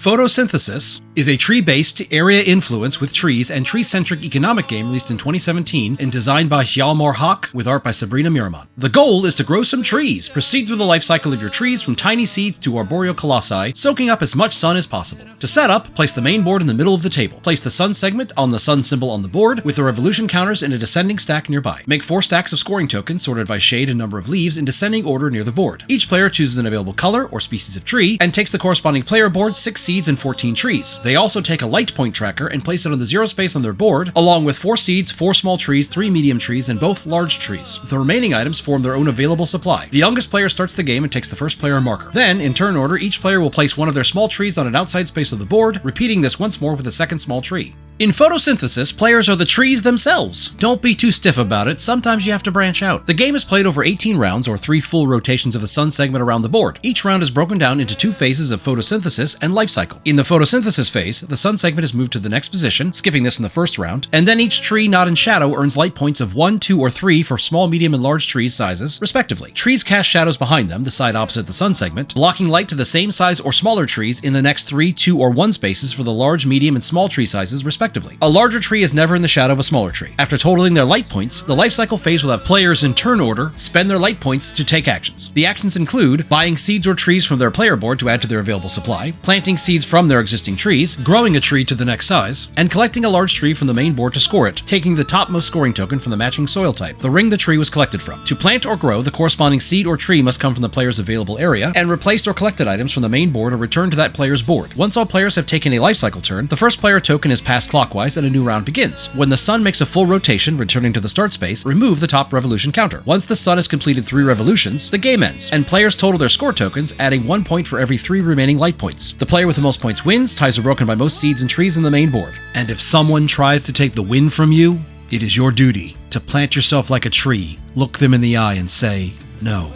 Photosynthesis is a tree-based, area-influence with trees and tree-centric economic game released in 2017 and designed by Hjalmar Hawk with art by Sabrina Miraman. The goal is to grow some trees. Proceed through the life cycle of your trees from tiny seeds to arboreal colossi, soaking up as much sun as possible. To set up, place the main board in the middle of the table. Place the sun segment on the sun symbol on the board with the revolution counters in a descending stack nearby. Make 4 stacks of scoring tokens sorted by shade and number of leaves in descending order near the board. Each player chooses an available color or species of tree and takes the corresponding player board 6 seeds and 14 trees. They also take a light point tracker and place it on the 0 space on their board, along with 4 seeds, 4 small trees, 3 medium trees, and both large trees. The remaining items form their own available supply. The youngest player starts the game and takes the first player marker. Then, in turn order, each player will place one of their small trees on an outside space of the board, repeating this once more with a second small tree. In Photosynthesis, players are the trees themselves. Don't be too stiff about it, sometimes you have to branch out. The game is played over 18 rounds, or 3 full rotations of the sun segment around the board. Each round is broken down into 2 phases of photosynthesis and life cycle. In the photosynthesis phase, the sun segment is moved to the next position, skipping this in the first round, and then each tree not in shadow earns light points of 1, 2, or 3 for small, medium, and large trees sizes, respectively. Trees cast shadows behind them, the side opposite the sun segment, blocking light to the same size or smaller trees in the next 3, 2, or 1 spaces for the large, medium, and small tree sizes, respectively. A larger tree is never in the shadow of a smaller tree. After totaling their light points, the life cycle phase will have players in turn order spend their light points to take actions. The actions include buying seeds or trees from their player board to add to their available supply, planting seeds from their existing trees, growing a tree to the next size, and collecting a large tree from the main board to score it, taking the topmost scoring token from the matching soil type, the ring the tree was collected from. To plant or grow, the corresponding seed or tree must come from the player's available area, and replaced or collected items from the main board are returned to that player's board. Once all players have taken a life cycle turn, the first player token is passed clockwise and a new round begins. When the sun makes a full rotation, returning to the start space, remove the top revolution counter. Once the sun has completed 3 revolutions, the game ends, and players total their score tokens, adding 1 point for every 3 remaining light points. The player with the most points wins, ties are broken by most seeds and trees in the main board. And if someone tries to take the win from you, it is your duty to plant yourself like a tree, look them in the eye and say, "No,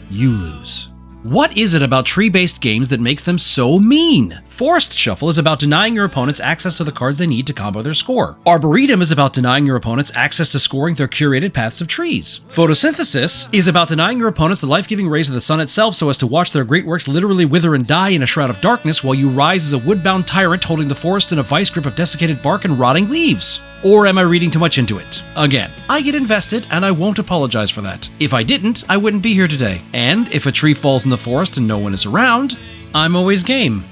you lose." What is it about tree-based games that makes them so mean? Forest Shuffle is about denying your opponents access to the cards they need to combo their score. Arboretum is about denying your opponents access to scoring their curated paths of trees. Photosynthesis is about denying your opponents the life-giving rays of the sun itself so as to watch their great works literally wither and die in a shroud of darkness while you rise as a wood-bound tyrant holding the forest in a vice grip of desiccated bark and rotting leaves. Or am I reading too much into it? Again, I get invested, and I won't apologize for that. If I didn't, I wouldn't be here today. And if a tree falls in the forest and no one is around, I'm always game.